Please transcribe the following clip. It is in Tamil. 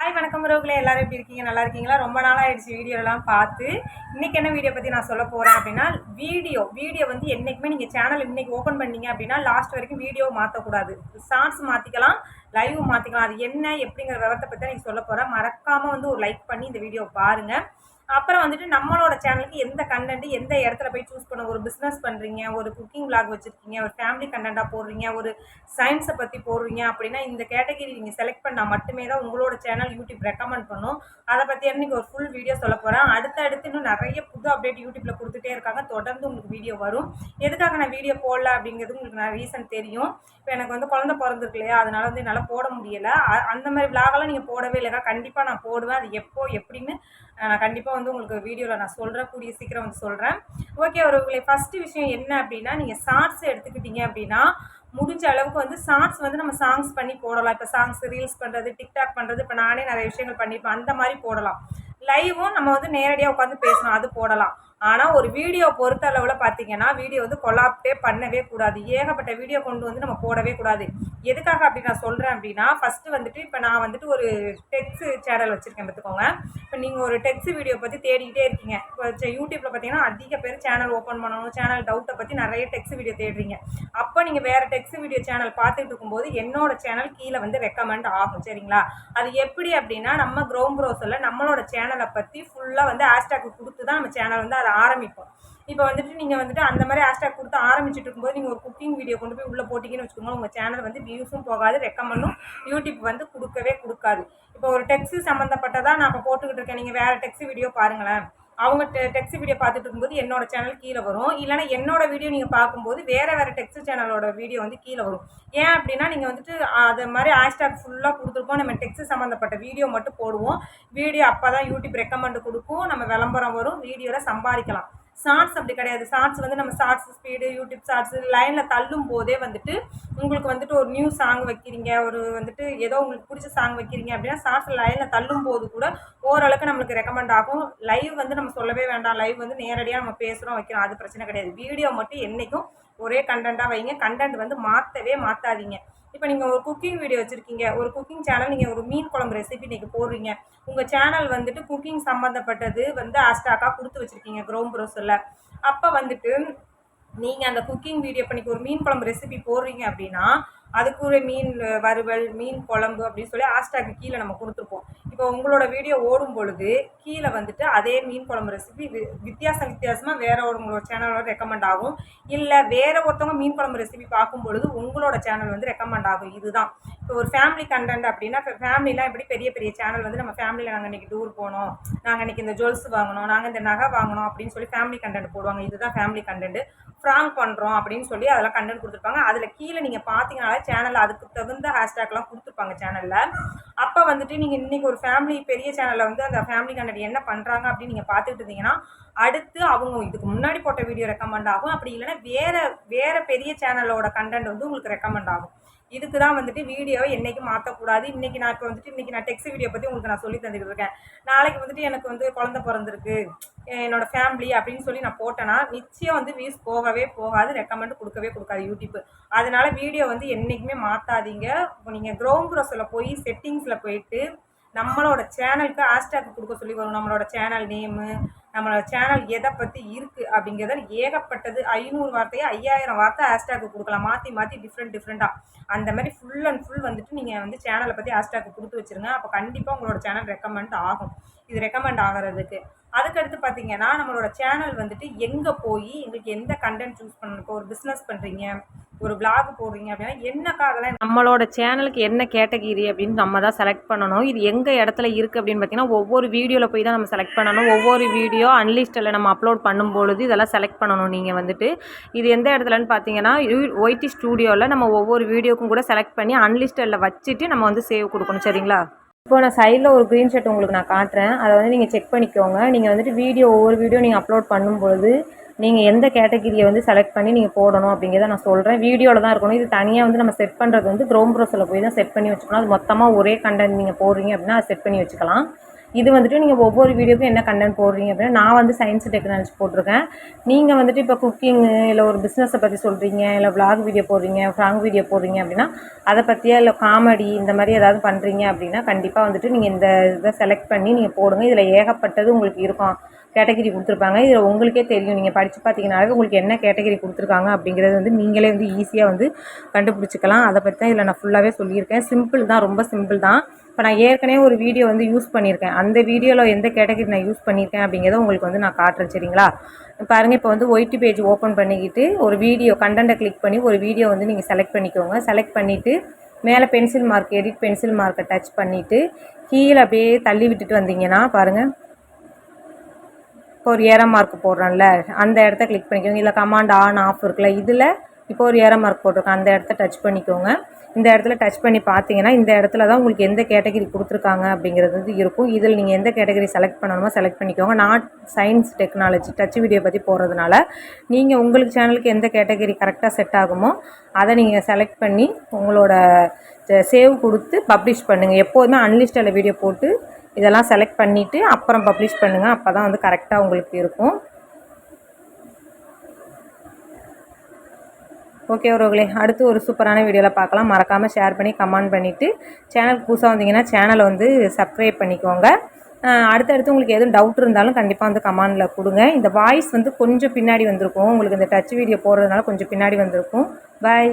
ஹாய் வணக்கம் உறவுகளே, எல்லாரும் எப்படி இருக்கீங்க? நல்லா இருக்கீங்களா? ரொம்ப நாள் ஆயிடுச்சு வீடியோலாம் பார்த்து. இன்னைக்கு என்ன வீடியோ பற்றி நான் சொல்ல போகிறேன் அப்படின்னா, வீடியோ வந்து என்றைக்குமே நீங்கள் சேனல் இன்னைக்கு ஓப்பன் பண்ணீங்க அப்படின்னா லாஸ்ட் வரைக்கும் வீடியோ மாற்றக்கூடாது. ஷார்ட்ஸ் மாற்றிக்கலாம், லைவ் மாற்றிக்கலாம். அது என்ன எப்படிங்கிற விவரத்தை பற்றி தான் நீங்கள் சொல்ல போகிறேன். மறக்காமல் வந்து ஒரு லைக் பண்ணி இந்த வீடியோ பாருங்கள். அப்புறம் வந்துட்டு நம்மளோட சேனலுக்கு எந்த கண்டென்ட் எந்த இடத்துல போய் சூஸ் பண்ண, ஒரு பிஸ்னஸ் பண்ணுறீங்க, ஒரு குக்கிங் விளாக் வச்சுருக்கீங்க, ஒரு ஃபேமிலி கண்டென்ட்டாக போடுறீங்க, ஒரு சயின்ஸை பற்றி போடுறீங்க அப்படின்னா இந்த கேட்டகரி நீங்கள் செலக்ட் பண்ணால் மட்டுமே தான் உங்களோட சேனல் யூடியூப் ரெக்கமெண்ட் பண்ணும். அதை பற்றி இன்றைக்கி ஒரு ஃபுல் வீடியோ சொல்ல போகிறேன். அடுத்தடுத்து இன்னும் நிறைய புது அப்டேட் யூடியூப்பில் கொடுத்துட்டே இருக்காங்க. தொடர்ந்து உங்களுக்கு வீடியோ வரும். எதுக்காக நான் வீடியோ போடல அப்படிங்கிறது உங்களுக்கு நான் ரீசன் தெரியும். இப்போ எனக்கு வந்து குழந்தை பிறந்திருக்கு இல்லையா, அதனால வந்து என்னால் போட முடியலை. அந்த மாதிரி விளாகெல்லாம் நீங்கள் போடவே இல்லைக்கா. கண்டிப்பாக நான் போடுவேன். அது எப்போ எப்படின்னு நான் கண்டிப்பாக வந்து உங்களுக்கு வீடியோவில் நான் சொல்கிறேன். கூடிய சீக்கிரம் வந்து சொல்கிறேன். ஓகே ஒருவர்களே, ஃபஸ்ட்டு விஷயம் என்ன அப்படின்னா, நீங்கள் ஷார்ட்ஸ் எடுத்துக்கிட்டீங்க அப்படின்னா முடிஞ்ச அளவுக்கு வந்து ஷார்ட்ஸ் வந்து நம்ம சாங்ஸ் பண்ணி போடலாம். இப்போ சாங்ஸ் ரீல்ஸ் பண்ணுறது, டிக்டாக் பண்ணுறது, இப்போ நானே நிறைய விஷயங்கள் பண்ணியிருப்பேன். அந்த மாதிரி போடலாம். லைவும் நம்ம வந்து நேரடியாக உட்காந்து பேசணும், அது போடலாம். ஆனால் ஒரு வீடியோ பொறுத்த அளவில் பார்த்தீங்கன்னா வீடியோ வந்து கொலாப்டே பண்ணவே கூடாது. ஏகப்பட்ட வீடியோ கொண்டு வந்து நம்ம போடவே கூடாது. எதுக்காக அப்படி நான் சொல்கிறேன் அப்படின்னா, ஃபஸ்ட்டு வந்துட்டு இப்போ நான் வந்துட்டு ஒரு டெக்ஸ் சேனல் வச்சுருக்கேன் பார்த்துக்கோங்க. இப்போ நீங்கள் ஒரு டெக்ஸ் வீடியோ பற்றி தேடிக்கிட்டே இருக்கீங்க. இப்போ யூடியூப்பில் பார்த்தீங்கன்னா அதிக பேர் சேனல் ஓப்பன் பண்ணணும், சேனல் டவுட்டை பற்றி நிறைய டெக்ஸ் வீடியோ தேடுறீங்க. அப்போ நீங்கள் வேறு டெக்ஸ் வீடியோ சேனல் பார்த்துட்டு இருக்கும்போது என்னோட சேனல் கீழே வந்து ரெக்கமெண்ட் ஆகும். சரிங்களா? அது எப்படி அப்படின்னா, நம்ம க்ரோம் ப்ரௌசரில் நம்மளோட சேனலை பற்றி ஃபுல்லாக வந்து ஹேஷ்டேக் கொடுத்து தான் நம்ம சேனல் வந்து அதை ஆரம்பிப்போம். இப்போ வந்துட்டு நீங்கள் வந்துட்டு அந்த மாதிரி ஹேஷ்டேக் கொடுத்து ஆரம்பிச்சுட்டு இருக்கும்போது நீங்கள் ஒரு குக்கிங் வீடியோ கொண்டு போய் உள்ளே போட்டிங்கன்னு வச்சுக்கோங்க, உங்கள் சேனல் வந்து வியூஸும் போகாது, ரெக்கமெண்டும் யூடியூப் வந்து கொடுக்காது. இப்போ ஒரு டெக்ஸ் சம்மந்தப்பட்டதாக நான் இப்போ போட்டுக்கிட்டு இருக்கேன். நீங்கள் வேறு டெக்ஸ் வீடியோ பாருங்களேன். அவங்க டெக்ஸ்ட் வீடியோ பார்த்துட்டு இருக்கும்போது என்னோட சேனல் கீழே வரும். இல்லைனா என்னோட வீடியோ நீங்கள் பார்க்கும்போது வேறு டெக்ஸ்ட் சேனலோட வீடியோ வந்து கீழே வரும். ஏன் அப்படின்னா நீங்கள் வந்துட்டு அது மாதிரி ஹேஷ்டேக் ஃபுல்லாக கொடுத்துருக்கோம். நம்ம டெக்ஸ்ட் சம்மந்தப்பட்ட வீடியோ மட்டும் போடுவோம். வீடியோ அப்போ தான் யூடியூப் ரெக்கமெண்ட் கொடுக்கும். நம்ம விளம்பரம் வரும், வீடியோவில் சம்பாதிக்கலாம். ஷார்ட்ஸ் அப்படி கிடையாது. ஷார்ட்ஸ் வந்து நம்ம ஷார்ட்ஸ் ஸ்பீடு, யூடியூப் ஷார்ட்ஸ் லைனில் தள்ளும் போதே வந்துட்டு உங்களுக்கு வந்துட்டு ஒரு நியூ சாங் வைக்கிறீங்க, ஒரு வந்துட்டு ஏதோ உங்களுக்கு பிடிச்ச சாங் வைக்கிறீங்க அப்படின்னா ஷார்ட்ஸ் லைனில் தள்ளும் போது கூட ஓரளவுக்கு நம்மளுக்கு ரெக்கமெண்ட் ஆகும். லைவ் வந்து நம்ம சொல்லவே வேண்டாம். லைவ் வந்து நேரடியாக நம்ம பேசுகிறோம், வைக்கிறோம், அது பிரச்சனை கிடையாது. வீடியோ மட்டும் என்றைக்கும் ஒரே கண்டென்ட்டாக வைங்க. கண்டென்ட் வந்து மாற்றாதீங்க. இப்போ நீங்கள் ஒரு குக்கிங் வீடியோ வச்சுருக்கீங்க, ஒரு குக்கிங் சேனல், நீங்கள் ஒரு மீன் குழம்பு ரெசிபி நீங்கள் போடுறீங்க. உங்கள் சேனல் வந்துட்டு குக்கிங் சம்மந்தப்பட்டது வந்து ஹேஷ்டேக்காக கொடுத்து வச்சுருக்கீங்க க்ரோம் ப்ரௌசரில். அப்போ வந்துட்டு நீங்கள் அந்த குக்கிங் வீடியோ இப்போ நீங்கள் ஒரு மீன் குழம்பு ரெசிபி போடுறீங்க அப்படின்னா அதுக்கு ஒரு மீன் வறுவல், மீன் குழம்பு அப்படின்னு சொல்லி ஹேஷ்டேக்கு கீழே நம்ம கொடுத்துருப்போம். இப்போ உங்களோட வீடியோ ஓடும் பொழுது கீழே வந்துட்டு அதே மீன் குழம்பு ரெசிபி வித்தியாசமாக வேற உங்களோட சேனலோட ரெக்கமெண்ட் ஆகும். இல்லை வேற ஒருத்தவங்க மீன் குழம்பு ரெசிபி பார்க்கும் பொழுது உங்களோட சேனல் வந்து ரெக்கமெண்ட் ஆகும். இதுதான் இப்போ ஒரு ஃபேமிலி கண்டென்ட் அப்படின்னா, இப்போ ஃபேமிலிலாம் எப்படி பெரிய பெரிய சேனல் வந்து நம்ம ஃபேமிலியில் நாங்கள் இன்றைக்கி டூர் போனோம், நாங்கள் இன்றைக்கி இந்த ஜுவல்ஸ் வாங்கினோம், நாங்கள் இந்த நகை வாங்கினோம் அப்படின்னு சொல்லி ஃபேமிலி கண்டென்ட் போடுவாங்க. இதுதான் ஃபேமிலி கண்டென்ட். ஃப்ராங்க் பண்ணுறோம் அப்படின்னு சொல்லி அதெல்லாம் கண்டென்ட் கொடுத்துருப்பாங்க. அதில் கீழே நீங்கள் பார்த்தீங்கனாலே சேனலில் அதுக்கு தகுந்த ஹேஷ்டேக்லாம் கொடுத்துருப்பாங்க சேனலில். அப்போ வந்துட்டு நீங்கள் இன்றைக்கி ஒரு ஃபேமிலி பெரிய சேனலில் வந்து அந்த ஃபேமிலி கண்டென்ட் என்ன பண்ணுறாங்க அப்படின்னு நீங்கள் பார்த்துட்டு இருந்தீங்கன்னா அடுத்து அவங்க இதுக்கு முன்னாடி போட்ட வீடியோ ரெக்கமெண்ட் ஆகும். அப்படி இல்லைன்னா வேறு பெரிய சேனலோட கண்டென்ட் வந்து உங்களுக்கு ரெக்கமெண்ட் ஆகும். இதுக்கு தான் வந்துட்டு வீடியோவை என்றைக்கும் மாற்றக்கூடாது. இன்றைக்கி நான் டெக்ஸ்ட் வீடியோ பற்றி உங்களுக்கு நான் சொல்லி தந்துக்கிட்டு இருக்கேன். நாளைக்கு வந்துட்டு எனக்கு வந்து குழந்தை பிறந்திருக்கு, என்னோடய ஃபேமிலி அப்படின்னு சொல்லி நான் போட்டேன்னா நிச்சயம் வந்து வியூஸ் போகாது, ரெக்கமெண்ட் கொடுக்காது யூடியூப். அதனால் வீடியோ வந்து என்றைக்குமே மாற்றாதீங்க. இப்போ நீங்கள் க்ரோம் ப்ரௌசரில் போய் செட்டிங்ஸில் போயிட்டு நம்மளோட சேனலுக்கு ஹேஷ்டேக் கொடுக்க சொல்லி வரும். நம்மளோட சேனல் நேமு, நம்மளோட சேனல் எதை பற்றி இருக்குது அப்படிங்கிறத ஏகப்பட்டது 500 வார்த்தையை 5000 வார்த்தை ஹேஷ்டேக் கொடுக்கலாம். மாற்றி டிஃப்ரெண்ட்டாக அந்த மாதிரி ஃபுல் அண்ட் ஃபுல் வந்துட்டு நீங்கள் வந்து சேனலை பற்றி ஹேஷ்டேக் கொடுத்து வச்சுருங்க. அப்போ கண்டிப்பாக உங்களோட சேனல் ரெக்கமெண்ட் ஆகும். இது ரெக்கமெண்ட் ஆகிறதுக்கு அதுக்கடுத்து பார்த்தீங்கன்னா நம்மளோட சேனல் வந்துட்டு எங்கே போய் எங்களுக்கு எந்த கண்டென்ட் சூஸ் பண்ணணும். இப்போ ஒரு பிஸ்னஸ் பண்ணுறீங்க, ஒரு விளாக் போடுறீங்க அப்படின்னா என்னக்கா அதெல்லாம் நம்மளோட சேனலுக்கு என்ன கேட்டகிரி அப்படின்னு நம்ம தான் செலக்ட் பண்ணணும். இது எங்கள் இடத்துல இருக்குது அப்படின்னு பார்த்தீங்கன்னா ஒவ்வொரு வீடியோவில் போய் தான் நம்ம செலக்ட் பண்ணணும். ஒவ்வொரு வீடியோ அன்லிஸ்ட்டில் நம்ம அப்லோட் பண்ணும்பொழுது இதெல்லாம் செலக்ட் பண்ணணும். நீங்கள் வந்துட்டு இது எந்த இடத்துலன்னு பார்த்தீங்கன்னா ஒய்டி ஸ்டூடியோவில் நம்ம ஒவ்வொரு வீடியோக்கும் கூட செலக்ட் பண்ணி அன்லிஸ்ட்டில் வச்சுட்டு நம்ம வந்து சேவ் கொடுக்கணும். சரிங்களா? இப்போ நான் சைடில் ஒரு ஸ்க்ரீன்ஷாட் உங்களுக்கு நான் காட்டுறேன். அதை வந்து நீங்கள் செக் பண்ணிக்கோங்க. நீங்கள் வந்துட்டு ஒவ்வொரு வீடியோ நீங்கள் அப்லோட் பண்ணும்பொழுது நீங்கள் எந்த கேட்டகிரியை வந்து செலக்ட் பண்ணி நீங்கள் போடணும் அப்படிங்கிறத நான் சொல்கிறேன். வீடியோவில் தான் இருக்கணும். இது தனியாக வந்து நம்ம செட் பண்ணுறது வந்து க்ரோம் ப்ரௌசரில் போய் தான் செட் பண்ணி வச்சுக்கணும். அது மொத்தமாக ஒரே கண்டென்ட் நீங்கள் போடுறீங்க அப்படின்னா அதை செட் பண்ணி வச்சுக்கலாம். இது வந்துட்டு நீங்கள் ஒவ்வொரு வீடியோக்கும் என்ன கண்டென்ட் போடுறீங்க அப்படின்னா, நான் வந்து சயின்ஸ் டெக்னாலஜி போட்டிருக்கேன். நீங்கள் வந்துட்டு இப்போ குக்கிங்கு இல்லை ஒரு பிஸ்னஸை பற்றி சொல்கிறீங்க, இல்லை விளாக் வீடியோ போடுறீங்க, ஃப்ராங் வீடியோ போடுறீங்க அப்படின்னா அதை பற்றியா, இல்லை காமெடி இந்த மாதிரி ஏதாவது பண்ணுறீங்க அப்படின்னா கண்டிப்பாக வந்துட்டு நீங்கள் இந்த இதை செலக்ட் பண்ணி நீங்கள் போடுங்க. இதில் ஏகப்பட்டது உங்களுக்கு இருக்கும், கேட்டகிரி கொடுத்துருப்பாங்க. இதில் உங்களுக்கே தெரியும், நீங்கள் படித்து பார்த்தீங்கன்னாலே உங்களுக்கு என்ன கேட்டகிரி கொடுத்துருக்காங்க அப்படிங்கிறது வந்து நீங்களே வந்து ஈஸியாக வந்து கண்டுபிடிச்சிக்கலாம். அதை பற்றி தான் இதில் நான் ஃபுல்லாகவே சொல்லியிருக்கேன். சிம்பிள் தான், ரொம்ப சிம்பிள் தான். இப்போ நான் ஏற்கனவே ஒரு வீடியோ வந்து யூஸ் பண்ணியிருக்கேன். அந்த வீடியோவில் எந்த கேட்டகிரி நான் யூஸ் பண்ணியிருக்கேன் அப்படிங்கிறத உங்களுக்கு வந்து நான் காட்டுறேன், சரிங்களா? பாருங்கள், இப்போ வந்து ஒயிட் பேஜ் ஓப்பன் பண்ணிக்கிட்டு ஒரு வீடியோ கண்டென்ட்டை கிளிக் பண்ணி ஒரு வீடியோ வந்து நீங்கள் செலக்ட் பண்ணிக்கோங்க. செலக்ட் பண்ணிவிட்டு மேலே பென்சில் மார்க், எடிட் பென்சில் மார்க்கை டச் பண்ணிவிட்டு கீழே அப்படியே தள்ளி விட்டுட்டு வந்தீங்கன்னா பாருங்கள், இப்போ ஒரு ஏரோ மார்க் போடுறோம்ல, அந்த இடத்த கிளிக் பண்ணிக்கோங்க. இல்லை கமாண்ட் ஆன் ஆஃப் இருக்குல்ல, இதில் இப்போ ஒரு ஏரோ மார்க் போட்டிருக்கோம், அந்த இடத்த டச் பண்ணிக்கோங்க. இந்த இடத்துல டச் பண்ணி பார்த்தீங்கன்னா இந்த இடத்துல தான் உங்களுக்கு எந்த கேட்டகிரி கொடுத்துருக்காங்க அப்படிங்கிறது வந்து இருக்கும். இதில் நீங்கள் எந்த கேட்டகிரி செலக்ட் பண்ணணுமோ செலக்ட் பண்ணிக்கோங்க. நான் சயின்ஸ் டெக்னாலஜி டச் வீடியோ பற்றி போகிறதுனால நீங்கள் உங்களுக்கு சேனலுக்கு எந்த கேட்டகிரி கரெக்டாக செட் ஆகுமோ அதை நீங்கள் செலக்ட் பண்ணி உங்களோட சேவ் கொடுத்து பப்ளிஷ் பண்ணுங்கள். எப்போதுமே அன்லிஸ்டில் வீடியோ போட்டு இதெல்லாம் செலக்ட் பண்ணிவிட்டு அப்புறம் பப்ளிஷ் பண்ணுங்கள். அப்போ தான் வந்து கரெக்டாக உங்களுக்கு இருக்கும். ஓகே உறவுகளே, அடுத்து ஒரு சூப்பரான வீடியோவில் பார்க்கலாம். மறக்காமல் ஷேர் பண்ணி கமெண்ட் பண்ணிவிட்டு சேனலுக்கு புதுசாக வந்தீங்கன்னா சேனலை வந்து சப்ஸ்கிரைப் பண்ணிக்கோங்க. அடுத்தடுத்து உங்களுக்கு எதுவும் டவுட் இருந்தாலும் கண்டிப்பாக வந்து கமெண்டில் கொடுங்க. இந்த வாய்ஸ் வந்து கொஞ்சம் பின்னாடி வந்திருக்கும், உங்களுக்கு இந்த டச் வீடியோ போடுறதுனால கொஞ்சம் பின்னாடி வந்திருக்கும். பாய்.